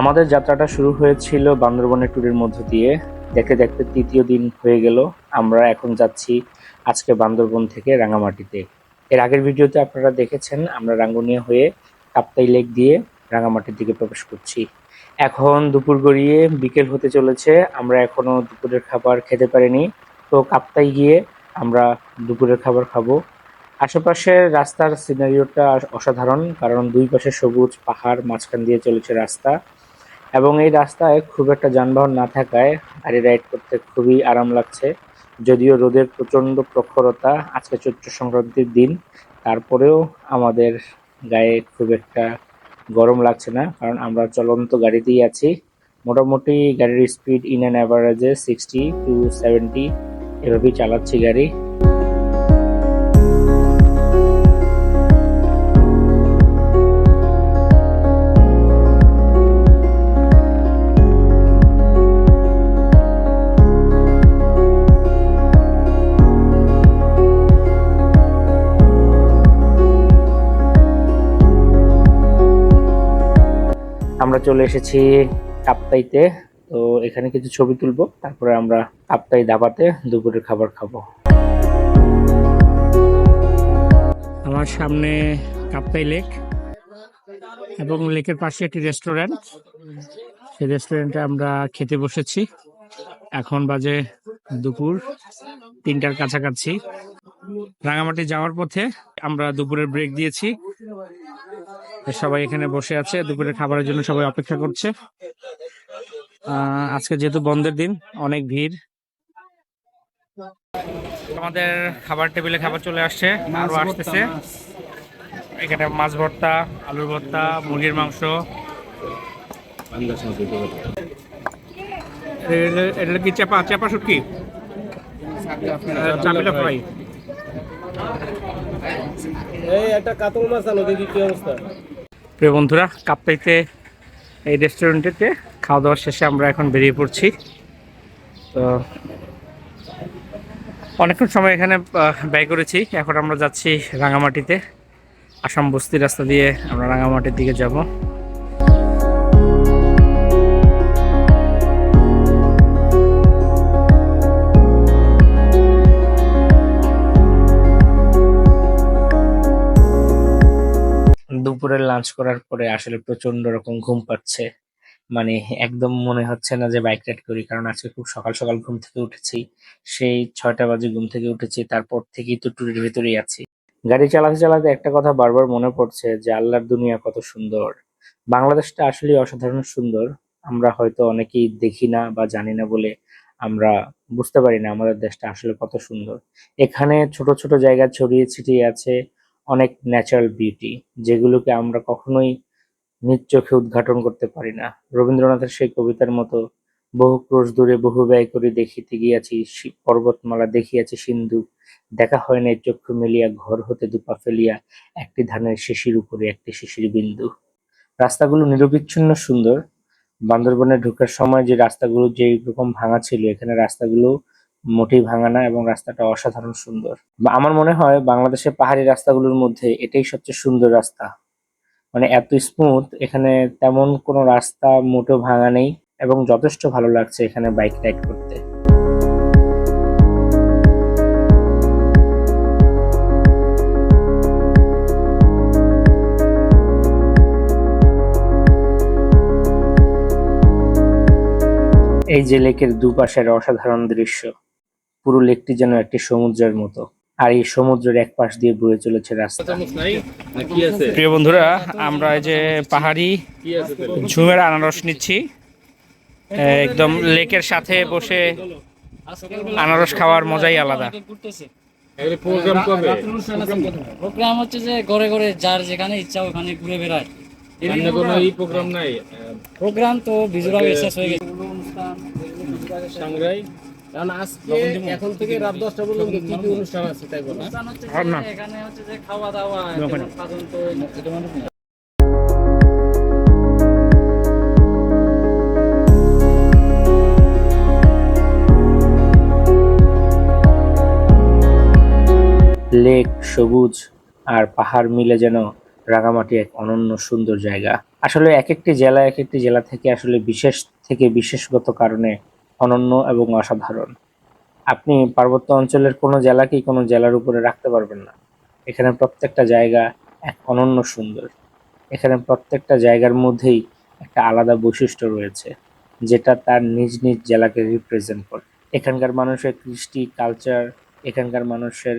আমাদের যাত্রাটা শুরু হয়েছিল বান্দরবনের ট্যুরের মধ্য দিয়ে। দেখতে দেখতে তৃতীয় দিন হয়ে গেল। আমরা এখন যাচ্ছি আজকে বান্দরবন থেকে রাঙামাটিতে। এর আগের ভিডিওতে আপনারা দেখেছেন আমরা রাঙ্গুনিয়া হয়ে কাপ্তাই লেক দিয়ে রাঙামাটির দিকে প্রবেশ করছি। এখন দুপুর গড়িয়ে বিকেল হতে চলেছে, আমরা এখনো দুপুরের খাবার খেতে পারিনি। তো কাপ্তাই গিয়ে আমরা দুপুরের খাবার খাবো। আশেপাশের রাস্তার সিনারিওটা অসাধারণ, কারণ দুই পাশে সবুজ পাহাড়, মাঝখান দিয়ে চলেছে রাস্তা এবং এই রাস্তায় খুব একটা যানবাহন না থাকায় গাড়ি রাইড করতে খুবই আরাম লাগছে। যদিও রোদের প্রচণ্ড প্রখরতা, আজকে চৈত্র সংক্রান্তির দিন, তারপরেও আমাদের গায়ে খুব একটা গরম লাগছে না, কারণ আমরা চলন্ত গাড়িতেই আছি। মোটামুটি গাড়ির স্পিড ইন অ্যান অ্যাভারেজে 60 to 70 এভাবেই চালাচ্ছি গাড়ি। আমরা চলে এসেছি কাপ্তাইতে। তো এখানে কিছু ছবি তুলবো, তারপরে আমরা কাপ্তাই ধাবাতে দুপুরের খাবার খাবো। আমার সামনে কাপ্তাই লেক এবং লেকের পাশে একটি রেস্টুরেন্ট। সেই রেস্টুরেন্টে আমরা খেতে বসেছি। এখন বাজে দুপুর 3টার কাছাকাছি। রাঙামাটি যাওয়ার পথে আমরা দুপুরের ব্রেক দিয়েছি। সবাই এখানে বসে আছে, দুপুরের খাবারের জন্য সবাই অপেক্ষা করছে। আজকে যেহেতু বন্ধের দিন, অনেক ভিড়। আমাদের খাবার টেবিলে খাবার চলে আসছে, আরো আসতেছে। এখানে মাছ ভর্তা, আলুর ভর্তা, মুরগির মাংস, এটা কি চাপা চাপা শুটকি, চাপিলা ফ্রাই, এই একটা কাতল মাছ আনো, দেখি কি অবস্থা। প্রিয় বন্ধুরা, কাপ্তাইতে এই রেস্টুরেন্টেতে খাওয়া দাওয়ার শেষে আমরা এখন বেরিয়ে পড়ছি। তো অনেকক্ষণ সময় এখানে ব্যয় করেছি। এখন আমরা যাচ্ছি রাঙামাটিতে। আসাম বস্তি রাস্তা দিয়ে আমরা রাঙামাটির দিকে যাব। দুপুরের লাঞ্চ করার পরে আসলে প্রচন্ড রকম ঘুম পাচ্ছে। মানে একদম মনে হচ্ছে না যে বাইক রাইড করি, কারণ আজকে খুব সকাল সকাল ঘুম থেকে উঠেছি। সেই 6টা বাজে ঘুম থেকে উঠেছি, তারপর থেকেই তো ট্যুরের ভেতরেই আছি। গাড়ি চালাতে চালাতে একটা কথা বারবার মনে পড়ছে যে আল্লাহর দুনিয়া কত সুন্দর। বাংলাদেশটা আসলে অসাধারণ সুন্দর। আমরা হয়তো অনেকেই দেখি না বা জানি না বলে আমরা বুঝতে পারি না আমাদের দেশটা আসলে কত সুন্দর। এখানে ছোট ছোট জায়গা ছড়িয়ে ছিটিয়ে আছে অনেক ন্যাচারাল বিউটি, যেগুলোকে আমরা কখনোই নিজ চোখে উদ্ঘাটন করতে পারি না। রবীন্দ্রনাথের সেই কবিতার মতো, বহু ক্রোশ দূরে বহু ব্যয় করে দেখিতে গিয়াছি পর্বতমালা, দেখিয়াছি সিন্ধু, দেখা হয় নাই চক্ষু মেলিয়া, ঘর হতে দুপা ফেলিয়া, একটি ধানের শিশির উপরে একটি শিশির বিন্দু। রাস্তাগুলো নিরবিচ্ছিন্ন সুন্দর। বান্দরবনে ঢোকার সময় যে রাস্তাগুলো যেই রকম ভাঙা ছিল, এখানে রাস্তাগুলো মোটেই ভাঙা না এবং রাস্তাটা অসাধারণ সুন্দর। আমার মনে হয় বাংলাদেশের পাহাড়ি রাস্তাগুলোর মধ্যে এটাই সবচেয়ে সুন্দর রাস্তা। মানে এত স্মুথ, এখানে তেমন কোনো রাস্তা মোটেও ভাঙা নেই এবং যথেষ্ট ভালো লাগছে এখানে বাইক রাইড করতে। এই যে লেকের দুপাশের অসাধারণ দৃশ্য, পুরো লেকটি যেন একটি সমুদ্রের মতো, আর এই সমুদ্রের এক পাশ দিয়ে বয়ে চলেছে রাস্তা। প্রিয় বন্ধুরা, আমরা এই যে পাহাড়ি ঝুমের আনারস নিচ্ছি। একদম লেকের সাথে বসে আনারস খাওয়ার মজাই আলাদা। প্রোগ্রাম হচ্ছে যে ঘরে ঘরে যার যেখানে ইচ্ছা ওখানে ঘুরে বেড়ায়। কোনো এই প্রোগ্রাম নাই। প্রোগ্রাম তো বিজুরা শেষ হয়ে গেছে। সাংরাই কারণ আজকে এখন থেকে রাত 10টা পর্যন্ত কি কি অনুষ্ঠান আছে তাই বলো? অনুষ্ঠান হচ্ছে যে এখানে হচ্ছে যে খাওয়া দাওয়া, খাদন তো এটা মানে লেক, সবুজ আর পাহাড় মিলে যেন রাঙামাটি এক অনন্য সুন্দর জায়গা। আসলে এক একটি জেলা থেকে আসলে বিশেষ থেকে বিশেষগত কারণে অনন্য এবং অসাধারণ। আপনি পার্বত্য অঞ্চলের কোনো জেলাকেই কোনো জেলার উপরে রাখতে পারবেন না। এখানে প্রত্যেকটা জায়গা এক অনন্য সুন্দর। এখানে প্রত্যেকটা জায়গার মধ্যেই একটা আলাদা বৈশিষ্ট্য রয়েছে, যেটা তার নিজ নিজ জেলাকে রিপ্রেজেন্ট করে। এখানকার মানুষের কৃষ্টি, কালচার, এখানকার মানুষের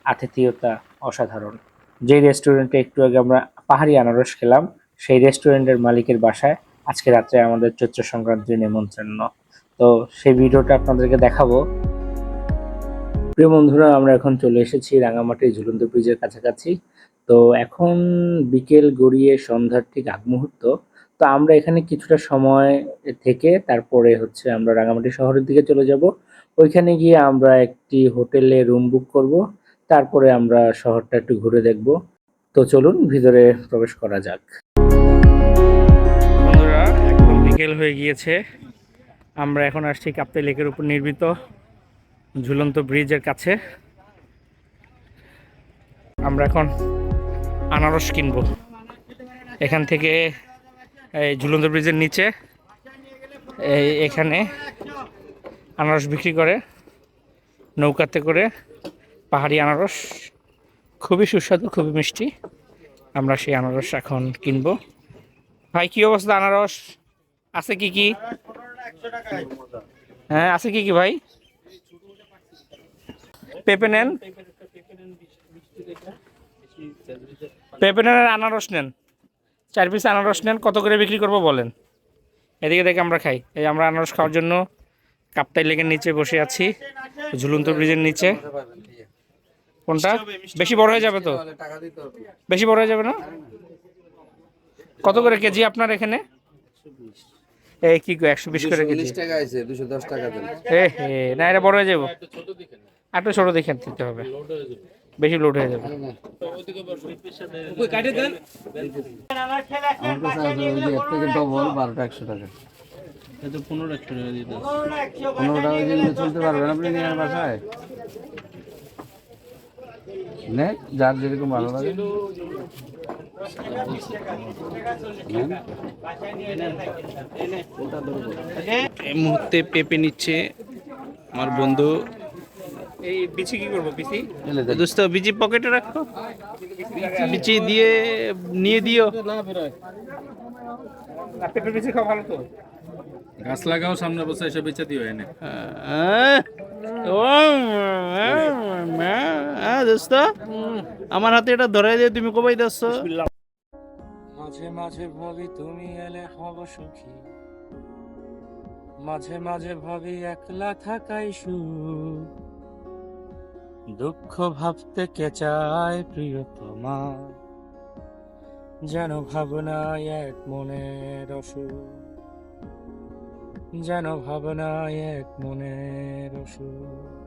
আতিথেয়তা অসাধারণ। যেই রেস্টুরেন্টে একটু আগে আমরা পাহাড়ি আনারস খেলাম, সেই রেস্টুরেন্টের মালিকের বাসায় আজকে রাত্রে আমাদের চৈত্র সংক্রান্তির নেমন্ত্রণ। তো সেই ভিডিওটা আপনাদেরকে দেখাবো। প্রিয় বন্ধুরা, আমরা এখন চলে এসেছি রাঙামাটির ঝুলন্ত ব্রিজের কাছাকাছি। তো এখন বিকেল গড়িয়ে সন্ধ্যার ঠিক আগ মুহূর্ত। তো আমরা এখানে কিছুটা সময় থেকে তারপরে হচ্ছে আমরা রাঙামাটি শহরের দিকে চলে যাব। ওইখানে গিয়ে আমরা একটি হোটেলে রুম বুক করব। তারপরে আমরা শহরটা একটু ঘুরে দেখব। তো চলুন ভিতরে প্রবেশ করা যাক। বন্ধুরা, একদম বিকেল হয়ে গিয়েছে। আমরা এখন আসছি কাপ্তাই লেকের উপর নির্মিত ঝুলন্ত ব্রিজের কাছে। আমরা এখন আনারস কিনবো এখান থেকে। এই ঝুলন্ত ব্রিজের নিচে এখানে আনারস বিক্রি করে নৌকাতে করে, পাহাড়ি আনারস, খুবই সুস্বাদু, খুবই মিষ্টি। আমরা সেই আনারস এখন কিনবো। ভাই, কি অবস্থা? আনারস আছে কি কি? হ্যাঁ, আছে কি কি ভাই? পেঁপে নেন, পেঁপে নেন, আনারস নেন, 4 পিস আনারস নেন। কত করে বিক্রি করবো বলেন? এদিকে দেখে আমরা খাই। এই আমরা আনারস খাওয়ার জন্য কাপ্তাই লেকের নিচে বসে আছি, ঝুলন্ত ব্রিজের নিচে। কোনটা বেশি বড় হয়ে যাবে? তো বেশি বড় হয়ে যাবে না? কত করে কেজি আপনার এখানে? এই কি 120 করে কেজি? 219 টাকা আছে, 210 টাকা দেন। না, এটা বড় হয়ে যাবো। একটু ছোট দেখে দিতে হবে, বেশি লোড হয়ে যাবে। কই কাটে দেন। আমার কাছে আছে ওই যে এর থেকে ডবল 12টা 100 টাকা। এটা 15 টাকা দিতে। 15 টাকা যেগুলো চলতে পারবেন আপনি নিয়ে বাসায় নে, যার যেরকম ভালো লাগে এই মুহূর্তে পেঁপে নিচ্ছে আমার বন্ধু। এই বিচি কি করবো? বিচি এলে দেখ। দোস্ত বিজি পকেটে রাখো, বিচি দিয়ে নিয়ে দিও। পেঁপে বিচি খাওয়া ভালো তো। গাছ লাগাও, সামনে বছর এসে বেচে দিও এনে। দোস্ত আমার হাতে এটা ধরাই দিয়ে তুমি কবাই দিচ্ছ। মাঝে মাঝে ভাবি তুমি এলে হব সুখী, মাঝে মাঝে ভাবি একলা থাকাই সুখ, দুঃখ ভাবতে কে চায় প্রিয়তমা, যেন ভাবনায় এক মনের অসুখ, যেন ভাবনায় এক মনের অসুখ।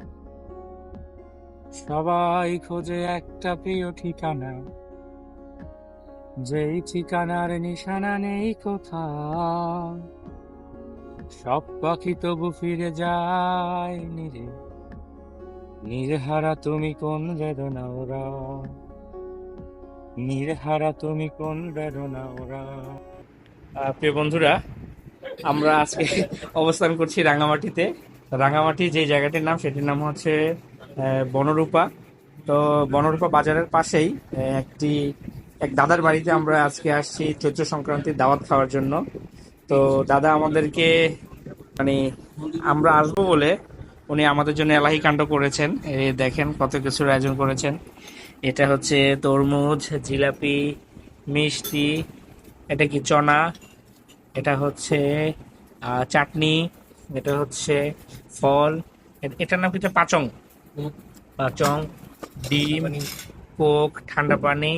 সবাই খোঁজে একটা প্রিয় ঠিকানা, যেই ঠিকানার নিশানা নেই কোথাও। সব পাখি তবু ফিরে যায় নিরে, নির্হারা তুমি কোন বেদনা ওরা, নির্হারা তুমি কোন বেদনা ওরা। প্রিয় বন্ধুরা, আমরা আজকে অবস্থান করছি রাঙামাটিতে। রাঙামাটি যে জায়গাটির নাম, সেটির নাম হচ্ছে বনরূপা। তো বনরূপা বাজারের পাশেই এক দাদার বাড়িতে আমরা আজকে আসছি চৈত্র সংক্রান্তির দাওয়াত খাওয়ার জন্য। তো দাদা আমাদেরকে মানে আমরা আসবো বলে উনি আমাদের জন্য এলাহি কাণ্ড করেছেন। এই দেখেন কত কিছুর আয়োজন করেছেন। এটা হচ্ছে তরমুজ, জিলাপি, মিষ্টি, এটা কি চনা, এটা হচ্ছে চাটনি, এটা হচ্ছে ফল, এটার নাম হচ্ছে পাচং, পাচং, ডিম, কোক, ঠান্ডা পানি,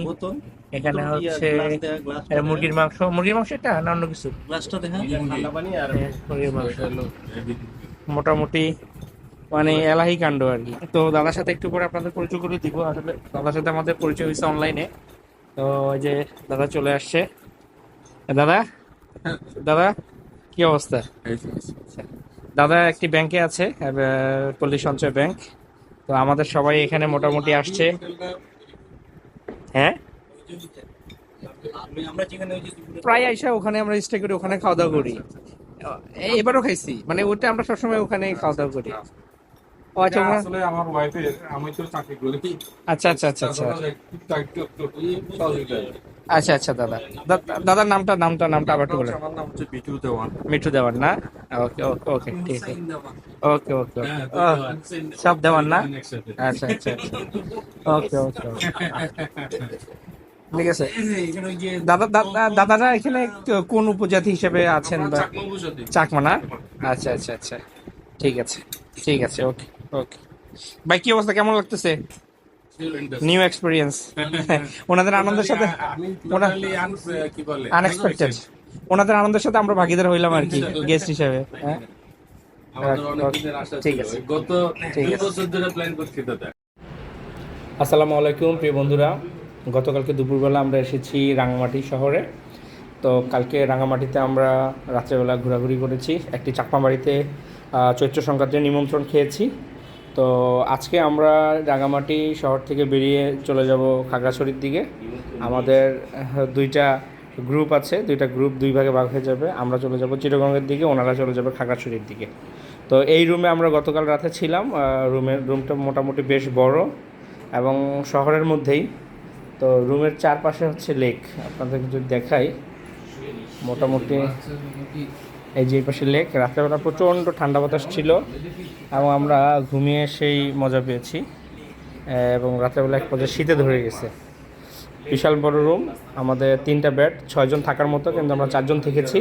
এখানে হচ্ছে মুরগির মাংস। মুরগির মাংস এটা না অন্য কিছু? মুরগির মাংস। মোটামুটি মানে এলাহি কাণ্ড আর কি। তো দাদার সাথে একটু পরে আপনাদের পরিচয় করে দিব। আসলে দাদার সাথে আমাদের পরিচয় হয়েছে অনলাইনে। তো ওই যে দাদা চলে আসছে। দাদা, দাদা কি অবস্থা? দাদা একটি ব্যাংকে আছে, পল্লী সঞ্চয় ব্যাংক। তো আমাদের সবাই এখানে মোটামুটি আসছে। হ্যাঁ, প্রায় আইসা ওখানে আমরা স্টে করি, ওখানে খাওয়া দাওয়া করি। এবারও খাইছি, মানে ওটা আমরা সবসময় ওখানে খাওয়া দাওয়া করি। ও আচ্ছা, আসলে আমার ওয়াইফের, আমি তো চাকরি করি। আচ্ছা আচ্ছা আচ্ছা আচ্ছা সহযোগিতা। আচ্ছা আচ্ছা দাদা, দাদার নামটা আবার একটু বলেন। আমার নাম হচ্ছে বিটু দেওয়ান। মিঠু দেওয়ান না? ওকে ওকে ওকে, ঠিক আছে। ওকে ওকে সব দেওয়ান না? আচ্ছা আচ্ছা আচ্ছা, ওকে ওকে ঠিক আছে। দাদারা এখানে কোন উপজাতি হিসেবে আছেন বা? চাকমা না? আচ্ছা আচ্ছা আচ্ছা, ঠিক আছে ঠিক আছে, ওকে ওকে। ভাই কি অবস্থা, কেমন লাগতেছে? New experience. ওনাদের আনন্দের সাথে কি বলে আনএক্সপেক্টেড, ওনাদের আনন্দের সাথে আমরা ভাগিদার হইলাম আর কি, গেস্ট হিসেবে। হ্যাঁ ঠিক আছে, গত ঠিক 2 আছে। বছর ধরে প্ল্যান করছি দাদা। আসসালামু আলাইকুম প্রিয় বন্ধুরা, গতকালকে দুপুরবেলা আমরা এসেছি রাঙামাটি শহরে। তো কালকে রাঙামাটিতে আমরা রাত্রেবেলা ঘোরাঘুরি করেছি, একটি চাকমা বাড়িতে চৈত্র সংক্রান্তির নিমন্ত্রণ খেয়েছি। তো আজকে আমরা রাঙামাটি শহর থেকে বেরিয়ে চলে যাব খাগড়াছড়ির দিকে। আমাদের দুইটা গ্রুপ আছে, দুইটা গ্রুপ দুই ভাগে ভাগ হয়ে যাবে। আমরা চলে যাব চিটাগংয়ের দিকে, ওনারা চলে যাবে খাগড়াছড়ির দিকে। তো এই রুমে আমরা গতকাল রাতে ছিলাম। রুমটা মোটামুটি বেশ বড় এবং শহরের মধ্যেই। তো রুমের চারপাশে হচ্ছে লেক, আপনাদের যদি দেখাই, মোটামুটি এই যে এই পাশে লেক। রাত্রেবেলা প্রচণ্ড ঠান্ডা বাতাস ছিল এবং আমরা ঘুমিয়ে সেই মজা পেয়েছি। এবং রাত্রেবেলা এক পর্যায়ে শীতে ধরে গেছে। বিশাল বড় রুম, আমাদের 3টা বেড, 6 জন থাকার মতো, কিন্তু আমরা 4 জন থেকেছি।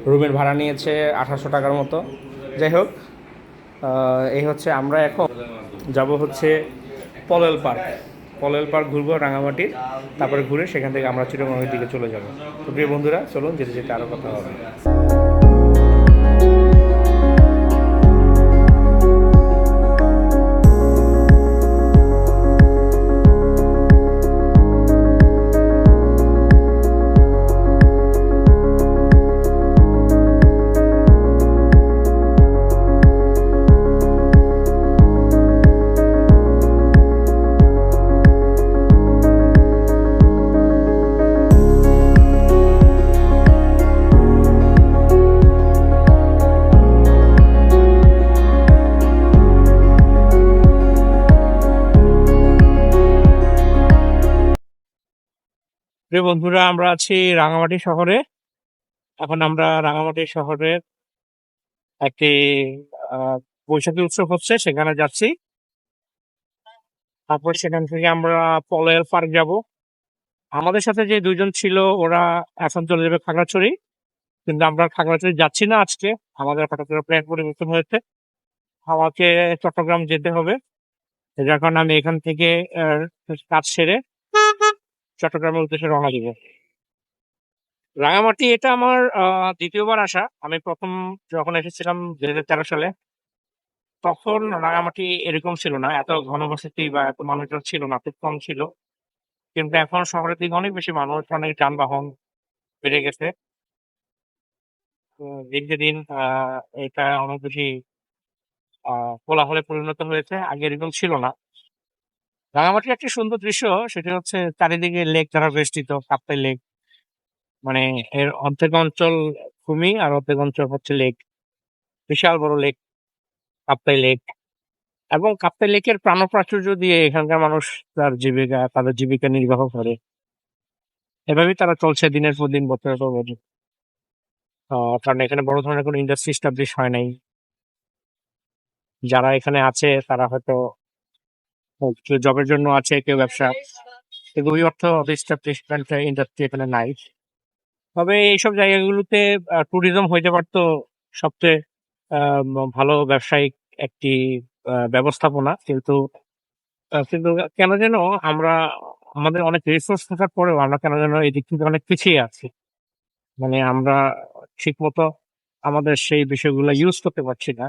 রুমের ভাড়া নিয়েছে 1800 টাকার মতো। যাই হোক, এই হচ্ছে আমরা এখন যাব হচ্ছে পলেল পার্ক ঘুরবো রাঙামাটির, তারপরে ঘুরে সেখান থেকে আমরা চিটাগংয়ের দিকে চলে যাব। তো প্রিয় বন্ধুরা, চলুন যেতে যেতে আরও কথা হবে। প্রিয় বন্ধুরা, আমরা আছি রাঙামাটি শহরে। এখন আমরা রাঙামাটি শহরের একটি বৈশাখী উৎসব হচ্ছে, সেখানে যাচ্ছি। তারপর সেখান থেকে আমরা পলেল পার্ক যাব। আমাদের সাথে যে 2 জন ছিল ওরা এখন চলে যাবে খাগড়াছড়ি, কিন্তু আমরা খাগড়াছড়ি যাচ্ছি না আজকে। আমাদের হঠাৎ করে প্ল্যান পরিবর্তন হয়েছে, আমাকে চট্টগ্রাম যেতে হবে। যার কারণে আমি এখান থেকে কাজ সেরে চট্টগ্রামের উদ্দেশ্যে রওনা দিব। রাঙামাটি এটা আমার দ্বিতীয়বার আসা। আমি প্রথম যখন এসেছিলাম 2013 সালে, তখন রাঙামাটি এরকম ছিল না, এত ঘনবসতি বা এত মানুষজন ছিল না, খুব কম ছিল। কিন্তু এখন শহরের দিকে অনেক বেশি মানুষ, অনেক যানবাহন বেড়ে গেছে। দিনকে দিন এটা অনেক বেশি কোলাহলে পরিণত হয়েছে, আগে এরকম ছিল না। রাঙামাটির একটি সুন্দর দৃশ্য, সেটা হচ্ছে চারিদিকে লেক দ্বারা বেষ্টিত, কাপ্তাই লেক। মানে এর অর্ধেক অঞ্চল ভূমি আর অর্ধেক অঞ্চল হচ্ছে লেক, বিশাল বড় লেক কাপ্তাই লেক। এবং কাপ্তাই লেকের প্রাণপ্রাচুর্য দিয়ে এখানকার মানুষ তাদের জীবিকা নির্বাহ করে। এভাবেই তারা চলছে দিনের পর দিন, বছরের পর বছর। কারণ এখানে বড় ধরনের কোনো ইন্ডাস্ট্রি এস্টাবলিশ হয় নাই। যারা এখানে আছে তারা হয়তো কেউ জবের জন্য আছে, কেউ ব্যবসা, কিন্তু ওই অর্থ এস্টাবলিশমেন্ট ইন্ডাস্ট্রি এখানে নাই। তবে এইসব জায়গাগুলোতে ট্যুরিজম হইতে পারতো সবচেয়ে ভালো ব্যবসায়িক একটি ব্যবস্থাপনা, কিন্তু কিন্তু কেন যেন আমরা, আমাদের অনেক রিসোর্স থাকার পরেও আমরা কেন যেন এই দিক থেকে অনেক পিছিয়ে আছি। মানে আমরা ঠিক মতো আমাদের সেই বিষয়গুলো ইউজ করতে পারছি না।